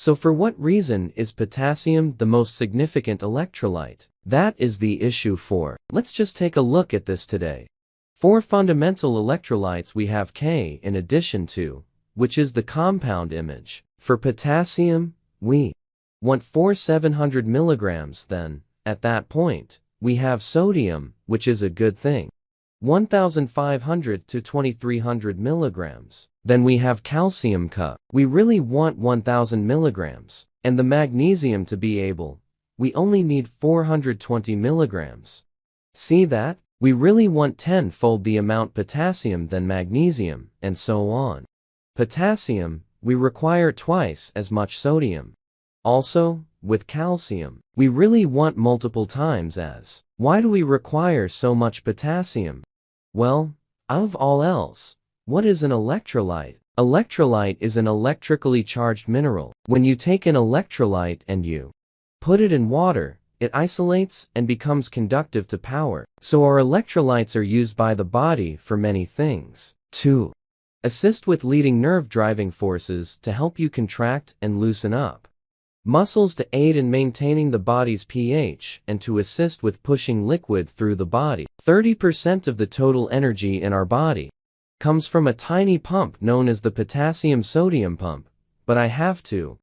So for what reason is potassium the most significant electrolyte? That is the issue for. Let's just take a look at this today. 4 fundamental electrolytes we have K in addition to, which is the compound image. For potassium, we want 700 milligrams then, at that point, we have sodium, which is a good thing. 1,500 to 2,300 milligrams. Then we have calcium Ca. We really want 1,000 milligrams. And the magnesium to be able, we only need 420 milligrams. See that? We really want 10-fold the amount potassium than magnesium, and so on. Potassium, we require twice as much sodium. Also, with calcium, we really want multiple times as. Why do we require so much potassium? Well, above all else, what is an electrolyte? Electrolyte is an electrically charged mineral. When you take an electrolyte and you put it in water, it isolates and becomes conductive to power. So our electrolytes are used by the body for many things. 2. Assist with leading nerve driving forces to help you contract and loosen up. Muscles to aid in maintaining the body's pH and to assist with pushing liquid through the body. 30% of the total energy in our body comes from a tiny pump known as the potassium-sodium pump, but I have to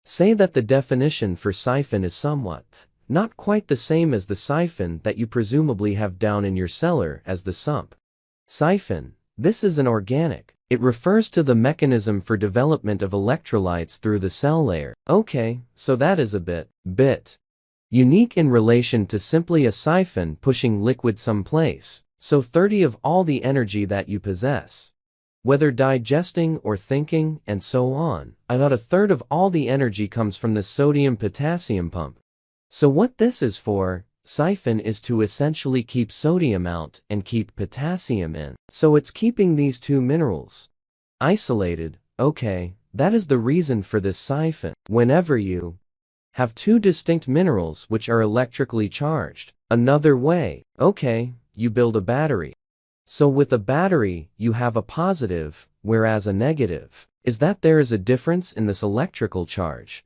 say that the definition for siphon is somewhat not quite the same as the siphon that you presumably have down in your cellar as the sump. Siphon, this is an organic. It refers to the mechanism for development of electrolytes through the cell layer. Okay, so that is a bit unique in relation to simply a siphon pushing liquid someplace. So 30 of all the energy that you possess, whether digesting or thinking and so on, about a third of all the energy comes from the sodium-potassium pump. So what this is for, siphon is to essentially keep sodium out and keep potassium in. So it's keeping these two minerals isolated. Okay, that is the reason for this siphon. Whenever you have two distinct minerals which are electrically charged, another way, okay, you build a battery. So with a battery, you have a positive, whereas a negative is that there is a difference in this electrical charge.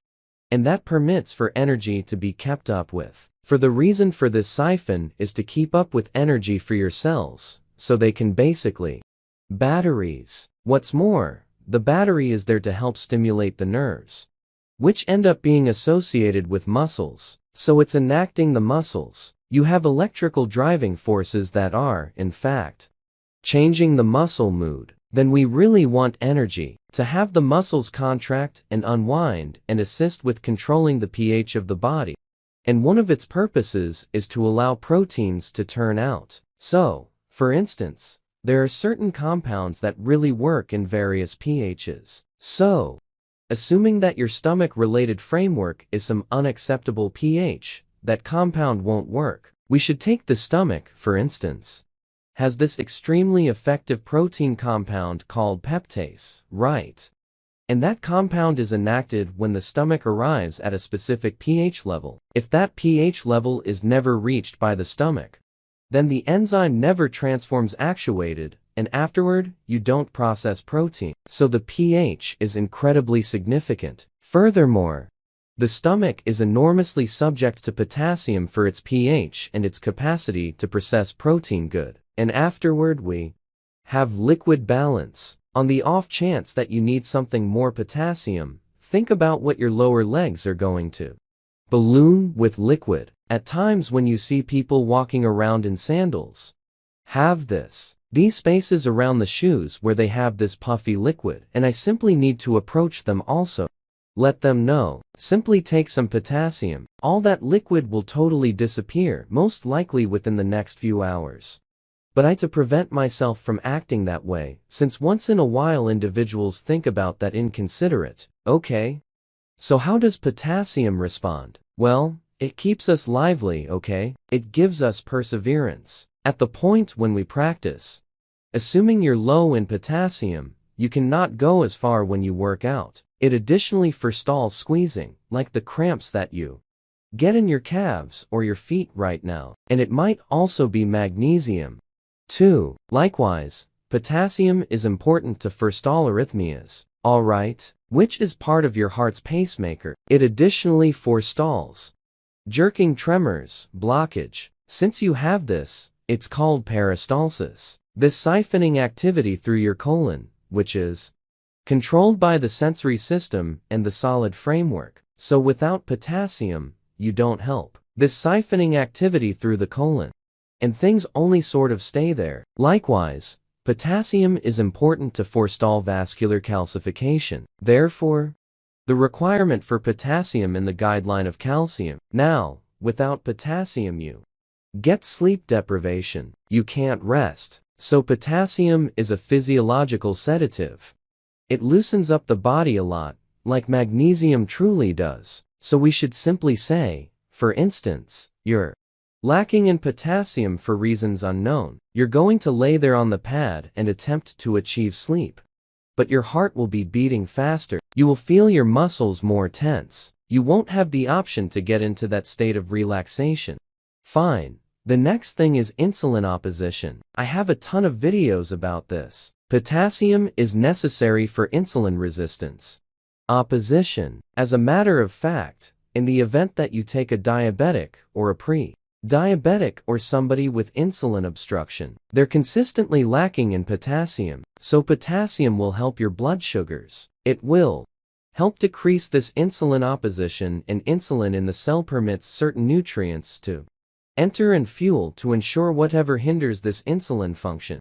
And that permits for energy to be kept up with. For the reason for this siphon is to keep up with energy for your cells, so they can basically batteries. What's more, the battery is there to help stimulate the nerves, which end up being associated with muscles. So it's enacting the muscles. You have electrical driving forces that are, in fact, changing the muscle mood. Then we really want energy to have the muscles contract and unwind and assist with controlling the pH of the body. And one of its purposes is to allow proteins to turn out. So, for instance, there are certain compounds that really work in various pHs. So, assuming that your stomach-related framework is some unacceptable pH, that compound won't work. We should take the stomach, for instance. Has this extremely effective protein compound called peptase, right? And that compound is enacted when the stomach arrives at a specific pH level. If that pH level is never reached by the stomach, then the enzyme never transforms actuated, and afterward, you don't process protein. So the pH is incredibly significant. Furthermore, the stomach is enormously subject to potassium for its pH and its capacity to process protein good. And afterward we have liquid balance. On the off chance that you need something more potassium, think about what your lower legs are going to balloon with liquid. At times when you see people walking around in sandals, have these spaces around the shoes where they have this puffy liquid, and I simply need to approach them also. Let them know. Simply take some potassium. All that liquid will totally disappear, most likely within the next few hours. But I to prevent myself from acting that way, since once in a while individuals think about that inconsiderate. Okay? So how does potassium respond? Well, it keeps us lively, okay? It gives us perseverance. At the point when we practice, assuming you're low in potassium, you cannot go as far when you work out. It additionally forestalls squeezing, like the cramps that you get in your calves or your feet right now. And it might also be magnesium. 2. Likewise, potassium is important to forestall arrhythmias. Alright, which is part of your heart's pacemaker. It additionally forestalls jerking, tremors, blockage. Since you have this, it's called peristalsis. This siphoning activity through your colon, which is controlled by the sensory system and the solid framework. So without potassium, you don't help. This siphoning activity through the colon, and things only sort of stay there. Likewise, potassium is important to forestall vascular calcification. Therefore, the requirement for potassium in the guideline of calcium. Now, without potassium you get sleep deprivation. You can't rest. So potassium is a physiological sedative. It loosens up the body a lot, like magnesium truly does. So we should simply say, for instance, you're lacking in potassium for reasons unknown. You're going to lay there on the pad and attempt to achieve sleep. But your heart will be beating faster. You will feel your muscles more tense. You won't have the option to get into that state of relaxation. Fine. The next thing is insulin opposition. I have a ton of videos about this. Potassium is necessary for insulin resistance opposition. As a matter of fact, in the event that you take a diabetic or a pre-diabetic or somebody with insulin obstruction, they're consistently lacking in potassium. So potassium will help your blood sugars. It will help decrease this insulin opposition, and insulin in the cell permits certain nutrients to enter and fuel to ensure whatever hinders this insulin function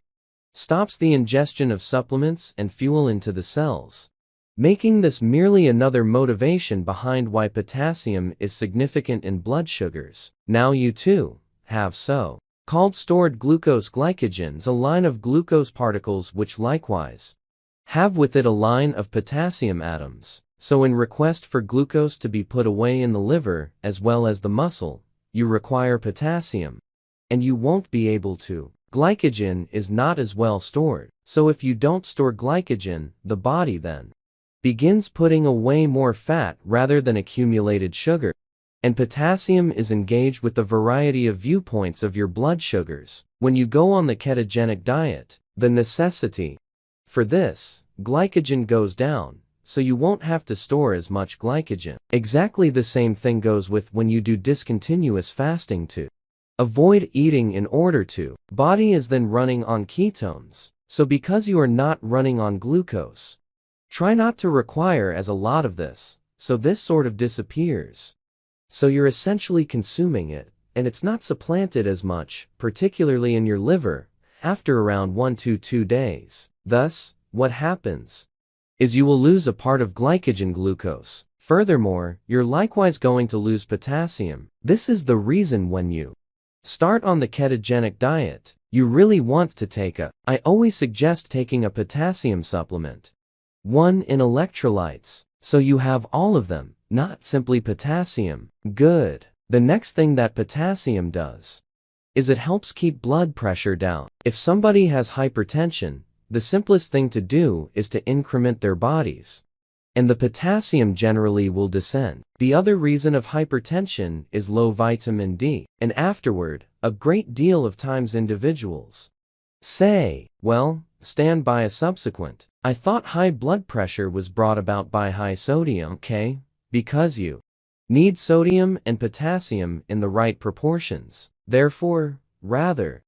stops the ingestion of supplements and fuel into the cells, making this merely another motivation behind why potassium is significant in blood sugars. Now you too have so-called stored glucose glycogens, a line of glucose particles which likewise have with it a line of potassium atoms. So in request for glucose to be put away in the liver as well as the muscle, you require potassium, and you won't be able to. Glycogen is not as well stored. So if you don't store glycogen, the body then begins putting away more fat rather than accumulated sugar. And potassium is engaged with the variety of viewpoints of your blood sugars. When you go on the ketogenic diet, the necessity for this glycogen goes down, so you won't have to store as much glycogen. Exactly the same thing goes with when you do discontinuous fasting to avoid eating in order to. Body is then running on ketones. So because you are not running on glucose, try not to require as a lot of this, so this sort of disappears. So you're essentially consuming it, and it's not supplanted as much, particularly in your liver, after around 1 to 2 days. Thus, what happens is you will lose a part of glycogen glucose. Furthermore, you're likewise going to lose potassium. This is the reason when you start on the ketogenic diet, you really want to take I always suggest taking a potassium supplement. 1 in electrolytes, so you have all of them, not simply potassium. Good. The next thing that potassium does is it helps keep blood pressure down. If somebody has hypertension, the simplest thing to do is to increment their bodies, and the potassium generally will descend. The other reason of hypertension is low vitamin D, and afterward, a great deal of times individuals say, well, stand by a subsequent. I thought high blood pressure was brought about by high sodium. Okay, because you need sodium and potassium in the right proportions. Therefore, rather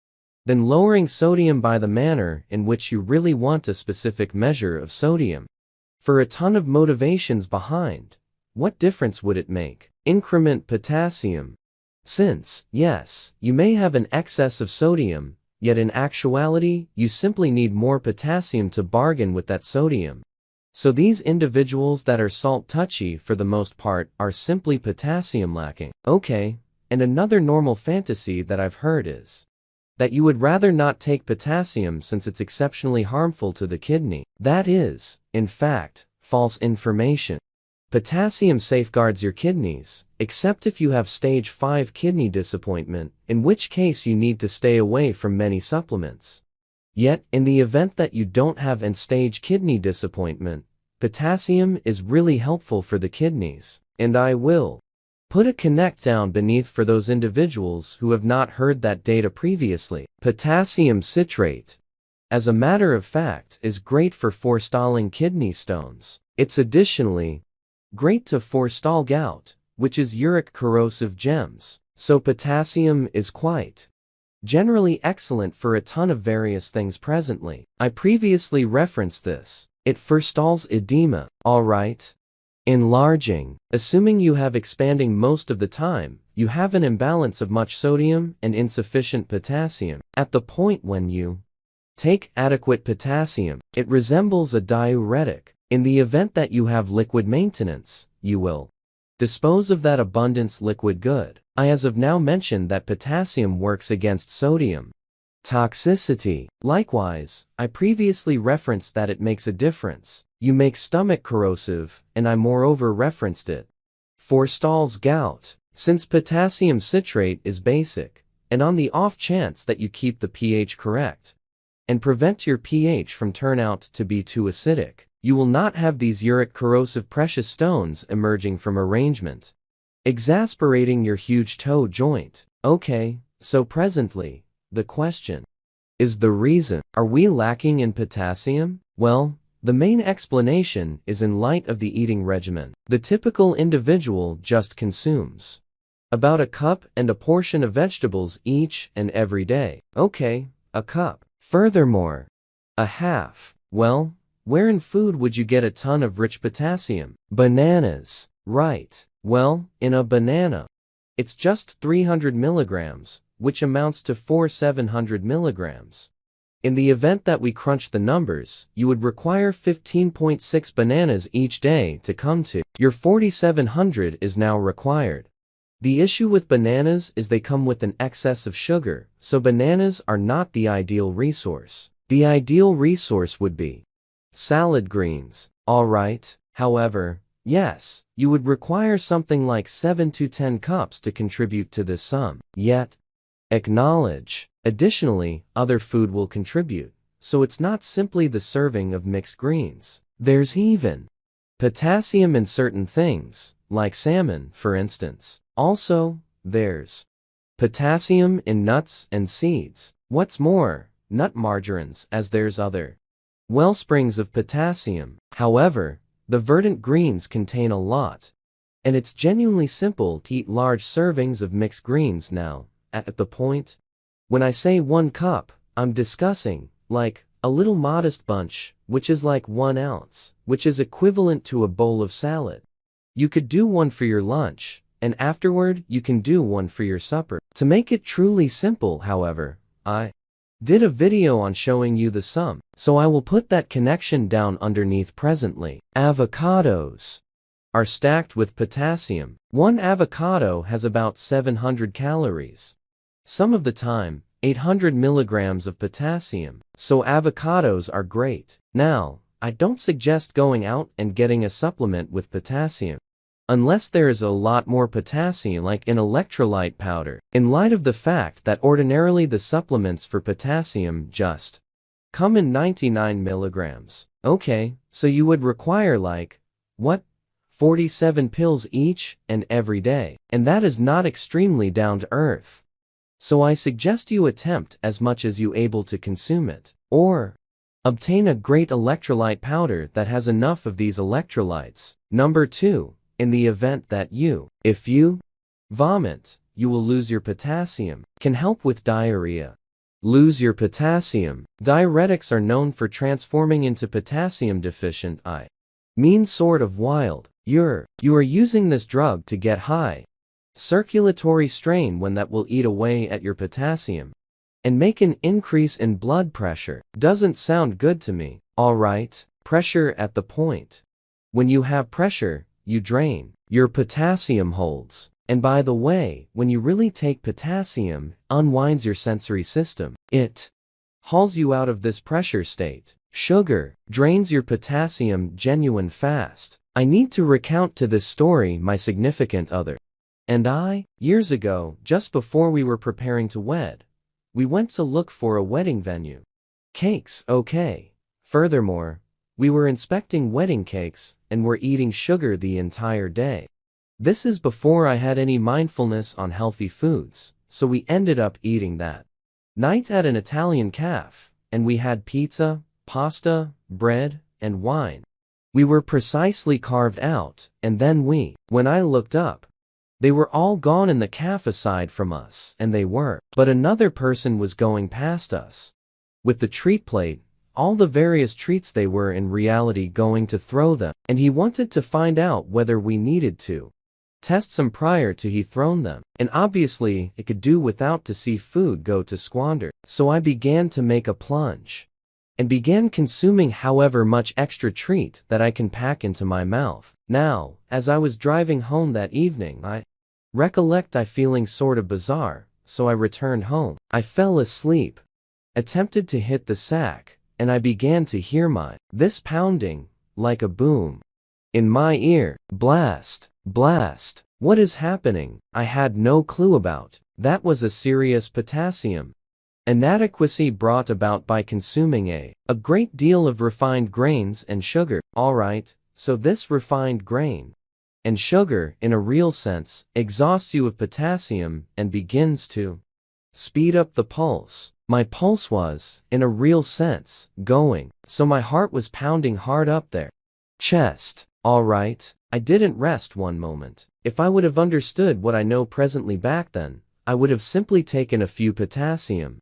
than lowering sodium by the manner in which you really want a specific measure of sodium, for a ton of motivations behind, what difference would it make? Increment potassium. Since, yes, you may have an excess of sodium, yet in actuality, you simply need more potassium to bargain with that sodium. So these individuals that are salt touchy for the most part are simply potassium lacking. Okay, and another normal fantasy that I've heard is that you would rather not take potassium since it's exceptionally harmful to the kidney. That is, in fact, false information. Potassium safeguards your kidneys, except if you have stage 5 kidney disappointment, in which case you need to stay away from many supplements. Yet, in the event that you don't have end-stage kidney disappointment, potassium is really helpful for the kidneys, and I will put a connect down beneath for those individuals who have not heard that data previously. Potassium citrate, as a matter of fact, is great for forestalling kidney stones. It's additionally great to forestall gout, which is uric corrosive gems. So potassium is quite generally excellent for a ton of various things presently. I previously referenced this. It forestalls edema, alright? Enlarging. Assuming you have expanding most of the time, you have an imbalance of much sodium and insufficient potassium. At the point when you take adequate potassium, it resembles a diuretic. In the event that you have liquid maintenance, you will dispose of that abundance liquid good. I as of now mentioned that potassium works against sodium toxicity. Likewise, I previously referenced that it makes a difference. You make stomach corrosive, and I moreover referenced it forestalls gout. Since potassium citrate is basic, and on the off chance that you keep the pH correct, and prevent your pH from turn out to be too acidic, you will not have these uric corrosive precious stones emerging from arrangement, exasperating your huge toe joint. Okay, so presently, the question is the reason. Are we lacking in potassium? Well, the main explanation is in light of the eating regimen. The typical individual just consumes about a cup and a portion of vegetables each and every day. Okay, a cup. Furthermore, a half. Well, where in food would you get a ton of rich potassium? Bananas. Right. Well, in a banana, it's just 300 milligrams, which amounts to 700 milligrams. In the event that we crunch the numbers, you would require 15.6 bananas each day to come to your 4700 is now required. The issue with bananas is they come with an excess of sugar, so bananas are not the ideal resource. The ideal resource would be salad greens. Alright, however, yes, you would require something like 7 to 10 cups to contribute to this sum. Yet, acknowledge. Additionally, other food will contribute, so it's not simply the serving of mixed greens. There's even potassium in certain things, like salmon, for instance. Also, there's potassium in nuts and seeds. What's more, nut margarines, as there's other wellsprings of potassium. However, the verdant greens contain a lot, and it's genuinely simple to eat large servings of mixed greens now. At the point when I say 1 cup, I'm discussing, like, a little modest bunch, which is like 1 ounce, which is equivalent to a bowl of salad. You could do 1 for your lunch, and afterward you can do 1 for your supper. To make it truly simple, however, I did a video on showing you the sum, so I will put that connection down underneath presently. Avocados are stacked with potassium. 1 avocado has about 700 calories. Some of the time, 800 milligrams of potassium. So avocados are great. Now, I don't suggest going out and getting a supplement with potassium, unless there is a lot more potassium like in electrolyte powder, in light of the fact that ordinarily the supplements for potassium just come in 99 milligrams. Okay, so you would require like, what? 47 pills each and every day. And that is not extremely down to earth. So I suggest you attempt as much as you able to consume it, or obtain a great electrolyte powder that has enough of these electrolytes. Number 2, in the event that if you vomit, you will lose your potassium. Can help with diarrhea. Lose your potassium. Diuretics are known for transforming into potassium deficient sort of wild. You are using this drug to get high circulatory strain when that will eat away at your potassium and make an increase in blood pressure. Doesn't sound good to me. Alright, pressure at the point. When you have pressure, you drain your potassium holds. And by the way, when you really take potassium, unwinds your sensory system. It hauls you out of this pressure state. Sugar drains your potassium genuine fast. I need to recount to this story my significant other and I, years ago, just before we were preparing to wed, we went to look for a wedding venue. Cakes, okay. Furthermore, we were inspecting wedding cakes and were eating sugar the entire day. This is before I had any mindfulness on healthy foods, so we ended up eating that night at an Italian cafe, and we had pizza, pasta, bread, and wine. We were precisely carved out, and then when I looked up, they were all gone in the cafe aside from us, and they were. But another person was going past us with the treat plate, all the various treats they were in reality going to throw them, and he wanted to find out whether we needed to test some prior to he thrown them, and obviously it could do without to see food go to squander. So I began to make a plunge and began consuming however much extra treat that I can pack into my mouth. Now, as I was driving home that evening, I recollect I feeling sort of bizarre, so I returned home. I fell asleep, attempted to hit the sack, and I began to hear this pounding, like a boom, in my ear. Blast, blast, what is happening? I had no clue about. That was a serious potassium inadequacy brought about by consuming a great deal of refined grains and sugar. Alright, so this refined grain and sugar, in a real sense, exhausts you of potassium and begins to speed up the pulse. My pulse was, in a real sense, going, so my heart was pounding hard up there. Chest. Alright, I didn't rest one moment. If I would have understood what I know presently back then, I would have simply taken a few potassium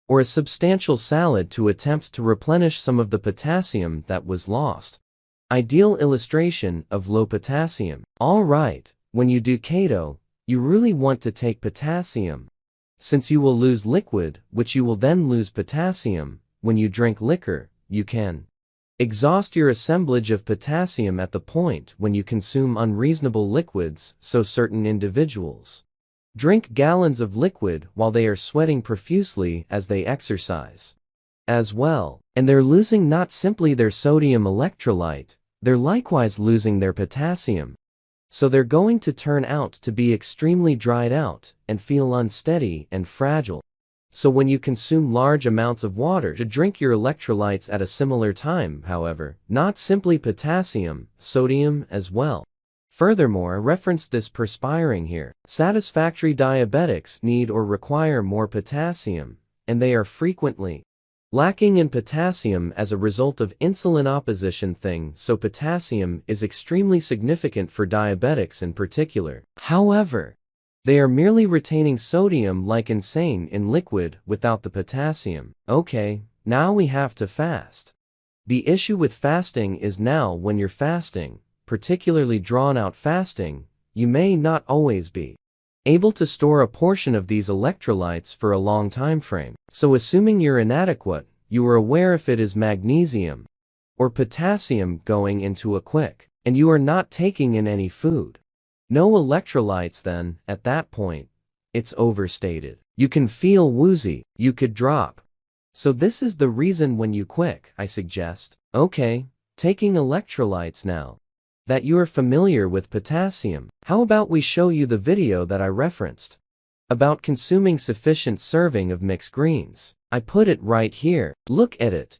or a substantial salad to attempt to replenish some of the potassium that was lost. Ideal illustration of low potassium. Alright, when you do keto, you really want to take potassium, since you will lose liquid, which you will then lose potassium. When you drink liquor, you can exhaust your assemblage of potassium at the point when you consume unreasonable liquids, so certain individuals drink gallons of liquid while they are sweating profusely as they exercise as well. And they're losing not simply their sodium electrolyte, they're likewise losing their potassium. So they're going to turn out to be extremely dried out and feel unsteady and fragile. So when you consume large amounts of water to drink your electrolytes at a similar time, however, not simply potassium, sodium as well. Furthermore, reference this perspiring here. Satisfactory diabetics need or require more potassium, and they are frequently lacking in potassium as a result of insulin opposition thing, so potassium is extremely significant for diabetics in particular. However, they are merely retaining sodium like insane in liquid without the potassium. Okay, now we have to fast. The issue with fasting is now when you're fasting, particularly drawn-out fasting, you may not always be able to store a portion of these electrolytes for a long time frame. So assuming you're inadequate, you are aware if it is magnesium or potassium going into a quick, and you are not taking in any food. No electrolytes then, at that point, it's overstated. You can feel woozy, you could drop. So this is the reason when you quick, I suggest, okay, taking electrolytes now that you are familiar with potassium. How about we show you the video that I referenced about consuming sufficient serving of mixed greens? I put it right here. Look at it.